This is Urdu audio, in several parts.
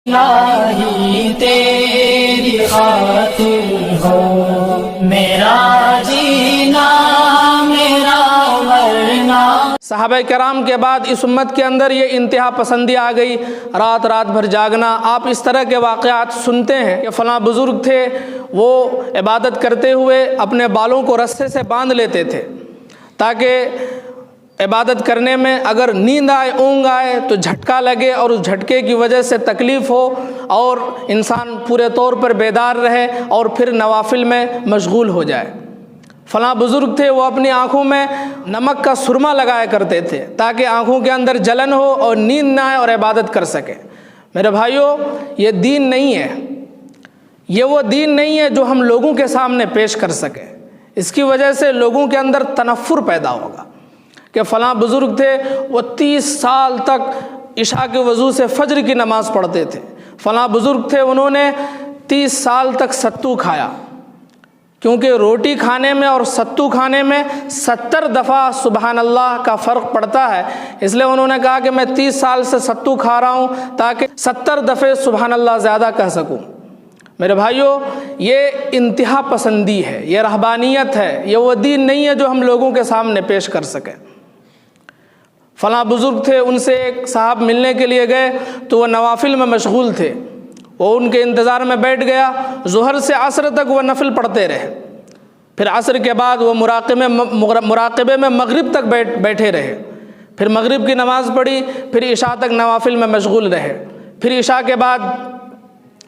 الہی تیری خاطر ہو میرا جینا میرا مرنا۔ صحابہ کرام کے بعد اس امت کے اندر یہ انتہا پسندی آ گئی، رات رات بھر جاگنا۔ آپ اس طرح کے واقعات سنتے ہیں کہ فلاں بزرگ تھے، وہ عبادت کرتے ہوئے اپنے بالوں کو رسے سے باندھ لیتے تھے تاکہ عبادت کرنے میں اگر نیند آئے، اونگ آئے تو جھٹکا لگے اور اس جھٹکے کی وجہ سے تکلیف ہو اور انسان پورے طور پر بیدار رہے اور پھر نوافل میں مشغول ہو جائے۔ فلاں بزرگ تھے، وہ اپنی آنکھوں میں نمک کا سرما لگایا کرتے تھے تاکہ آنکھوں کے اندر جلن ہو اور نیند نہ آئے اور عبادت کر سکے۔ میرے بھائیوں، یہ دین نہیں ہے، یہ وہ دین نہیں ہے جو ہم لوگوں کے سامنے پیش کر سکیں۔ اس کی وجہ سے لوگوں کے اندر تنفر پیدا ہوگا کہ فلاں بزرگ تھے، وہ 30 سال تک عشاء کے وضو سے فجر کی نماز پڑھتے تھے۔ فلاں بزرگ تھے، انہوں نے 30 سال تک ستو کھایا، کیونکہ روٹی کھانے میں اور ستو کھانے میں 70 دفعہ سبحان اللہ کا فرق پڑتا ہے۔ اس لیے انہوں نے کہا کہ میں 30 سال سے ستو کھا رہا ہوں تاکہ 70 دفعے سبحان اللہ زیادہ کہہ سکوں۔ میرے بھائیوں، یہ انتہا پسندی ہے، یہ رہبانیت ہے، یہ وہ دین نہیں ہے جو ہم لوگوں کے سامنے پیش کر سکیں۔ فلاں بزرگ تھے، ان سے ایک صاحب ملنے کے لیے گئے تو وہ نوافل میں مشغول تھے، وہ ان کے انتظار میں بیٹھ گیا۔ ظہر سے عصر تک وہ نفل پڑھتے رہے، پھر عصر کے بعد وہ مراقبے میں مغرب تک بیٹھے رہے، پھر مغرب کی نماز پڑھی، پھر عشاء تک نوافل میں مشغول رہے، پھر عشاء کے بعد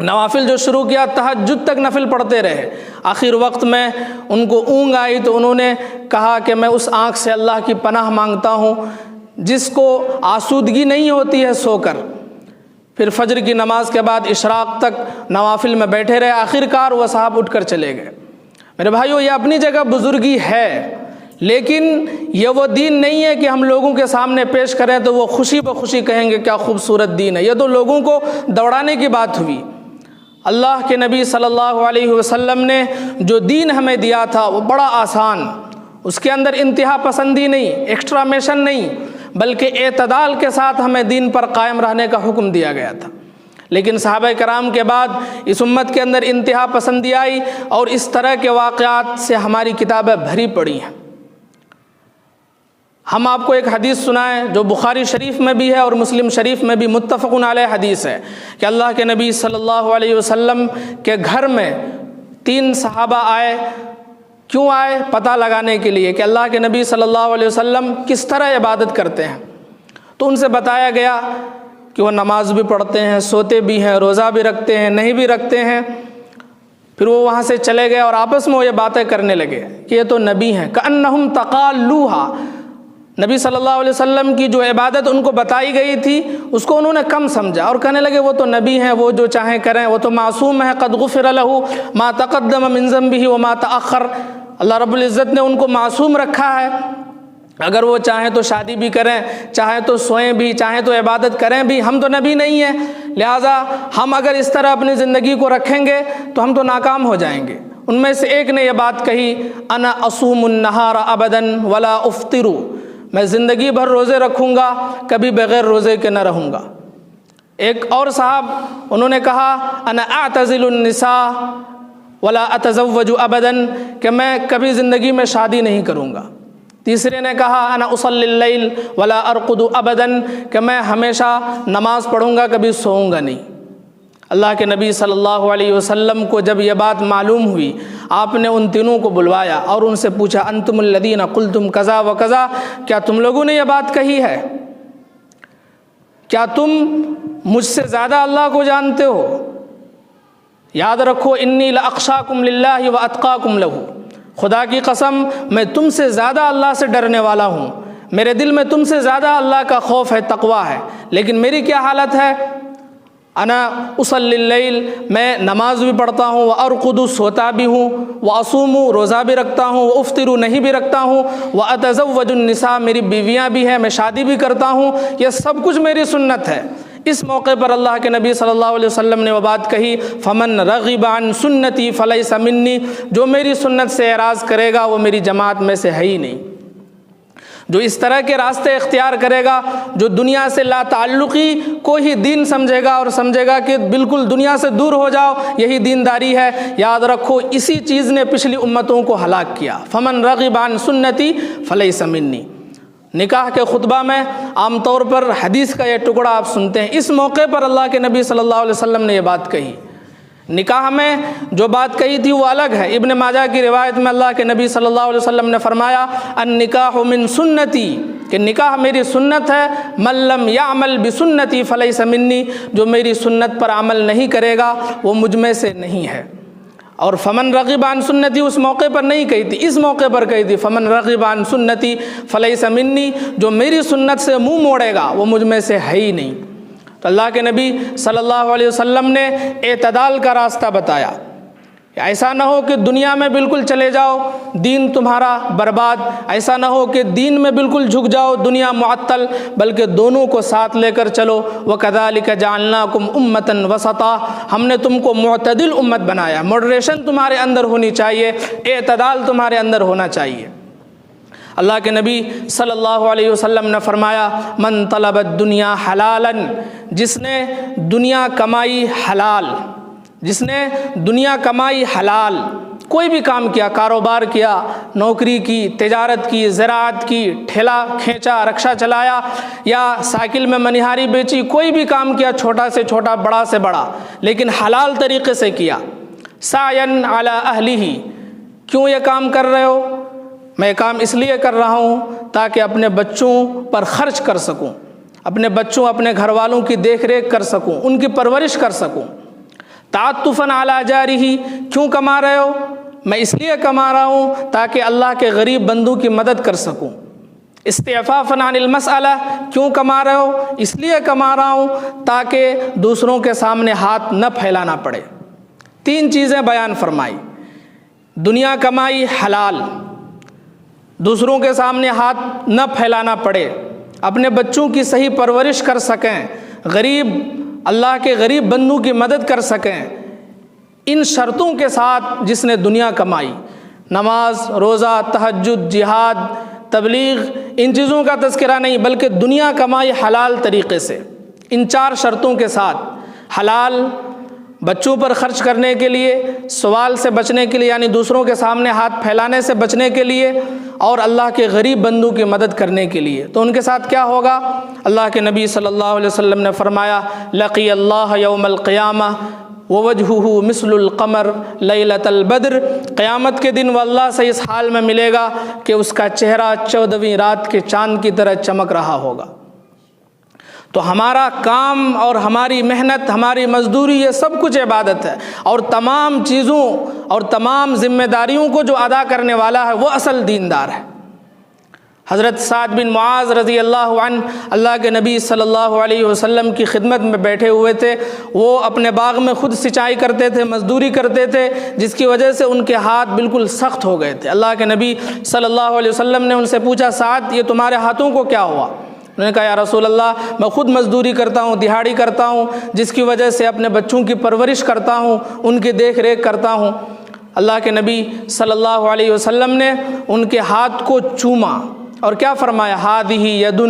نوافل جو شروع کیا تہجد تک نفل پڑھتے رہے۔ آخر وقت میں ان کو اونگ آئی تو انہوں نے کہا کہ میں اس آنکھ سے اللہ کی پناہ مانگتا ہوں جس کو آسودگی نہیں ہوتی ہے سو کر۔ پھر فجر کی نماز کے بعد اشراق تک نوافل میں بیٹھے رہے، آخر کار وہ صاحب اٹھ کر چلے گئے۔ میرے بھائیوں، یہ اپنی جگہ بزرگی ہے، لیکن یہ وہ دین نہیں ہے کہ ہم لوگوں کے سامنے پیش کریں تو وہ خوشی بخوشی کہیں گے کیا خوبصورت دین ہے۔ یہ تو لوگوں کو دوڑانے کی بات ہوئی۔ اللہ کے نبی صلی اللہ علیہ وسلم نے جو دین ہمیں دیا تھا وہ بڑا آسان، اس کے اندر انتہا پسندی نہیں، ایکسٹرامیشن نہیں، بلکہ اعتدال کے ساتھ ہمیں دین پر قائم رہنے کا حکم دیا گیا تھا۔ لیکن صحابہ کرام کے بعد اس امت کے اندر انتہا پسندی آئی اور اس طرح کے واقعات سے ہماری کتابیں بھری پڑی ہیں۔ ہم آپ کو ایک حدیث سنائیں جو بخاری شریف میں بھی ہے اور مسلم شریف میں بھی متفق علیہ حدیث ہے کہ اللہ کے نبی صلی اللہ علیہ وسلم کے گھر میں 3 صحابہ آئے۔ کیوں آئے؟ پتہ لگانے کے لیے کہ اللہ کے نبی صلی اللہ علیہ وسلم کس طرح عبادت کرتے ہیں۔ تو ان سے بتایا گیا کہ وہ نماز بھی پڑھتے ہیں، سوتے بھی ہیں، روزہ بھی رکھتے ہیں، نہیں بھی رکھتے ہیں۔ پھر وہ وہاں سے چلے گئے اور آپس میں وہ یہ باتیں کرنے لگے کہ یہ تو نبی ہیں، کأنہم تقالوہا۔ نبی صلی اللہ علیہ وسلم کی جو عبادت ان کو بتائی گئی تھی اس کو انہوں نے کم سمجھا اور کہنے لگے وہ تو نبی ہیں، وہ جو چاہیں کریں، وہ تو معصوم ہے، قد غفر لہ ما تقدم من ذنبہ وما تأخر۔ اللہ رب العزت نے ان کو معصوم رکھا ہے، اگر وہ چاہیں تو شادی بھی کریں، چاہیں تو سوئیں بھی، چاہیں تو عبادت کریں بھی۔ ہم تو نبی نہیں ہیں، لہٰذا ہم اگر اس طرح اپنی زندگی کو رکھیں گے تو ہم تو ناکام ہو جائیں گے۔ ان میں سے ایک نے یہ بات کہی، انا اصوم النہار ابدا ولا افطر، میں زندگی بھر روزے رکھوں گا، کبھی بغیر روزے کے نہ رہوں گا۔ ایک اور صاحب انہوں نے کہا، انا اعتزل النساء ولا اتزوج ابدا، کہ میں کبھی زندگی میں شادی نہیں کروں گا۔ تیسرے نے کہا، انا اصلی اللیل ولا ارقد ابدا، کہ میں ہمیشہ نماز پڑھوں گا، کبھی سوؤں گا نہیں۔ اللہ کے نبی صلی اللہ علیہ وسلم کو جب یہ بات معلوم ہوئی، آپ نے ان تینوں کو بلوایا اور ان سے پوچھا، انتم الذین قلتم کذا و کذا، کیا تم لوگوں نے یہ بات کہی ہے؟ کیا تم مجھ سے زیادہ اللہ کو جانتے ہو؟ یاد رکھو، انی لاخشاکم للہ واتقاکم لہ، خدا کی قسم میں تم سے زیادہ اللہ سے ڈرنے والا ہوں، میرے دل میں تم سے زیادہ اللہ کا خوف ہے، تقوی ہے۔ لیکن میری کیا حالت ہے؟ انا اصلی اللیل، میں نماز بھی پڑھتا ہوں، وارقد، سوتا بھی ہوں، واصوم، روزہ بھی رکھتا ہوں، وافطر، نہیں بھی رکھتا ہوں، واتزوج النساء، میری بیویاں بھی ہیں، میں شادی بھی کرتا ہوں، یہ سب کچھ میری سنت ہے۔ اس موقع پر اللہ کے نبی صلی اللہ علیہ وسلم نے وہ بات کہی، فمن رغب عن سنتی فلیس منی، جو میری سنت سے اعراض کرے گا وہ میری جماعت میں سے ہے ہی نہیں۔ جو اس طرح کے راستے اختیار کرے گا، جو دنیا سے لا تعلقی کو ہی دین سمجھے گا اور سمجھے گا کہ بالکل دنیا سے دور ہو جاؤ یہی دینداری ہے، یاد رکھو اسی چیز نے پچھلی امتوں کو ہلاک کیا۔ فمن رغب عن سنتی فلیس منی۔ نکاح کے خطبہ میں عام طور پر حدیث کا یہ ٹکڑا آپ سنتے ہیں، اس موقع پر اللہ کے نبی صلی اللہ علیہ وسلم نے یہ بات کہی۔ نکاح میں جو بات کہی تھی وہ الگ ہے۔ ابن ماجہ کی روایت میں اللہ کے نبی صلی اللہ علیہ وسلم نے فرمایا النکاح من سنتی، کہ نکاح میری سنت ہے، من لم یعمل بسنتی فلیس منی، جو میری سنت پر عمل نہیں کرے گا وہ مجھ میں سے نہیں ہے۔ اور فمن رغب عن سنتی اس موقع پر نہیں کہی تھی، اس موقع پر کہی تھی فمن رغب عن سنتی فلیس منی، جو میری سنت سے منہ موڑے گا وہ مجھ میں سے ہے ہی نہیں۔ تو اللہ کے نبی صلی اللہ علیہ وسلم نے اعتدال کا راستہ بتایا۔ ایسا نہ ہو کہ دنیا میں بالکل چلے جاؤ دین تمہارا برباد، ایسا نہ ہو کہ دین میں بالکل جھک جاؤ دنیا معطل، بلکہ دونوں کو ساتھ لے کر چلو۔ وَكَذَلِكَ جَعَلْنَاكُمْ أُمَّةً وَسَطًا، ہم نے تم کو معتدل امت بنایا، ماڈریشن تمہارے اندر ہونی چاہیے، اعتدال تمہارے اندر ہونا چاہیے۔ اللہ کے نبی صلی اللہ علیہ وسلم نے فرمایا من طلب الدنیا حلالا، جس نے دنیا کمائی حلال، جس نے دنیا کمائی حلال، کوئی بھی کام کیا، کاروبار کیا، نوکری کی، تجارت کی، زراعت کی، ٹھیلا کھینچا، رکشہ چلایا یا سائیکل میں منہاری بیچی، کوئی بھی کام کیا چھوٹا سے چھوٹا بڑا سے بڑا، لیکن حلال طریقے سے کیا۔ سعین علی اہلہ، کیوں یہ کام کر رہے ہو؟ میں یہ کام اس لیے کر رہا ہوں تاکہ اپنے بچوں پر خرچ کر سکوں، اپنے بچوں اپنے گھر والوں کی دیکھ ریکھ کر سکوں، ان کی پرورش کر سکوں۔ تعطفاً علی جارہ، کیوں کما رہے ہو؟ میں اس لیے کما رہا ہوں تاکہ اللہ کے غریب بندوں کی مدد کر سکوں۔ استعفافاً عن المسئلہ، کیوں کما رہے ہو؟ اس لیے کما رہا ہوں تاکہ دوسروں کے سامنے ہاتھ نہ پھیلانا پڑے۔ تین چیزیں بیان فرمائی، دنیا کمائی حلال، دوسروں کے سامنے ہاتھ نہ پھیلانا پڑے، اپنے بچوں کی صحیح پرورش کر سکیں، غریب اللہ کے غریب بندوں کی مدد کر سکیں، ان شرطوں کے ساتھ جس نے دنیا کمائی۔ نماز، روزہ، تہجد، جہاد، تبلیغ، ان چیزوں کا تذکرہ نہیں، بلکہ دنیا کمائی حلال طریقے سے، ان چار شرطوں کے ساتھ۔ حلال بچوں پر خرچ کرنے کے لیے، سوال سے بچنے کے لیے یعنی دوسروں کے سامنے ہاتھ پھیلانے سے بچنے کے لیے، اور اللہ کے غریب بندوں کی مدد کرنے کے لیے۔ تو ان کے ساتھ کیا ہوگا؟ اللہ کے نبی صلی اللہ علیہ وسلم نے فرمایا لقی اللہ یوم القیامہ ووجہہ مثل القمر لیلۃ البدر، قیامت کے دن وہ اللہ سے اس حال میں ملے گا کہ اس کا چہرہ 14ویں رات کے چاند کی طرح چمک رہا ہوگا۔ تو ہمارا کام اور ہماری محنت، ہماری مزدوری، یہ سب کچھ عبادت ہے، اور تمام چیزوں اور تمام ذمہ داریوں کو جو ادا کرنے والا ہے وہ اصل دیندار ہے۔ حضرت سعد بن معاذ رضی اللہ عنہ اللہ کے نبی صلی اللہ علیہ وسلم کی خدمت میں بیٹھے ہوئے تھے، وہ اپنے باغ میں خود سینچائی کرتے تھے، مزدوری کرتے تھے، جس کی وجہ سے ان کے ہاتھ بالکل سخت ہو گئے تھے۔ اللہ کے نبی صلی اللہ علیہ وسلم نے ان سے پوچھا سعد یہ تمہارے ہاتھوں کو کیا ہوا؟ انہوں نے کہا یا رسول اللہ میں خود مزدوری کرتا ہوں، دہاڑی کرتا ہوں، جس کی وجہ سے اپنے بچوں کی پرورش کرتا ہوں، ان کی دیکھ ریکھ کرتا ہوں۔ اللہ کے نبی صلی اللہ علیہ وسلم نے ان کے ہاتھ کو چوما اور کیا فرمایا ہذہ ید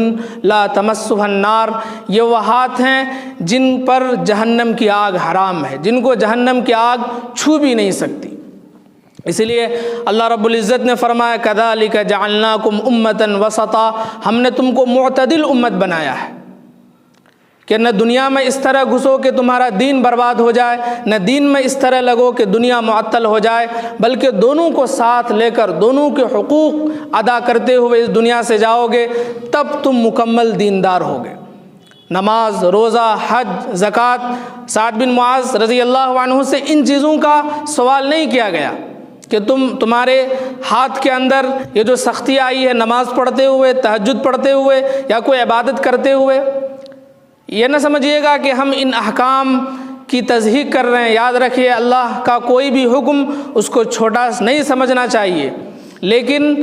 لا تمسہ النار، یہ وہ ہاتھ ہیں جن پر جہنم کی آگ حرام ہے، جن کو جہنم کی آگ چھو بھی نہیں سکتی۔ اسی لیے اللہ رب العزت نے فرمایا کذالک جعلناکم امۃ وسطا، ہم نے تم کو معتدل امت بنایا ہے کہ نہ دنیا میں اس طرح گھسو کہ تمہارا دین برباد ہو جائے، نہ دین میں اس طرح لگو کہ دنیا معطل ہو جائے، بلکہ دونوں کو ساتھ لے کر دونوں کے حقوق ادا کرتے ہوئے اس دنیا سے جاؤ گے، تب تم مکمل دیندار ہوگے۔ نماز، روزہ، حج، زکوٰۃ، سعد بن معاذ رضی اللہ عنہ سے ان چیزوں کا سوال نہیں کیا گیا کہ تمہارے ہاتھ کے اندر یہ جو سختی آئی ہے نماز پڑھتے ہوئے، تہجد پڑھتے ہوئے یا کوئی عبادت کرتے ہوئے، یہ نہ سمجھیے گا کہ ہم ان احکام کی تصحیح کر رہے ہیں۔ یاد رکھیے اللہ کا کوئی بھی حکم اس کو چھوٹا نہیں سمجھنا چاہیے، لیکن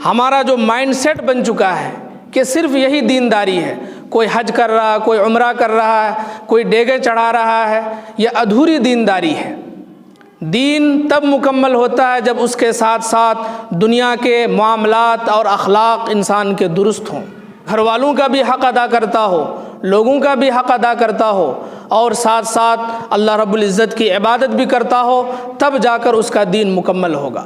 ہمارا جو مائنڈ سیٹ بن چکا ہے کہ صرف یہی دینداری ہے، کوئی حج کر رہا ہے، کوئی عمرہ کر رہا ہے، کوئی ڈیگے چڑھا رہا ہے، یہ ادھوری دینداری ہے۔ دین تب مکمل ہوتا ہے جب اس کے ساتھ ساتھ دنیا کے معاملات اور اخلاق انسان کے درست ہوں، گھر والوں کا بھی حق ادا کرتا ہو، لوگوں کا بھی حق ادا کرتا ہو، اور ساتھ ساتھ اللہ رب العزت کی عبادت بھی کرتا ہو، تب جا کر اس کا دین مکمل ہوگا۔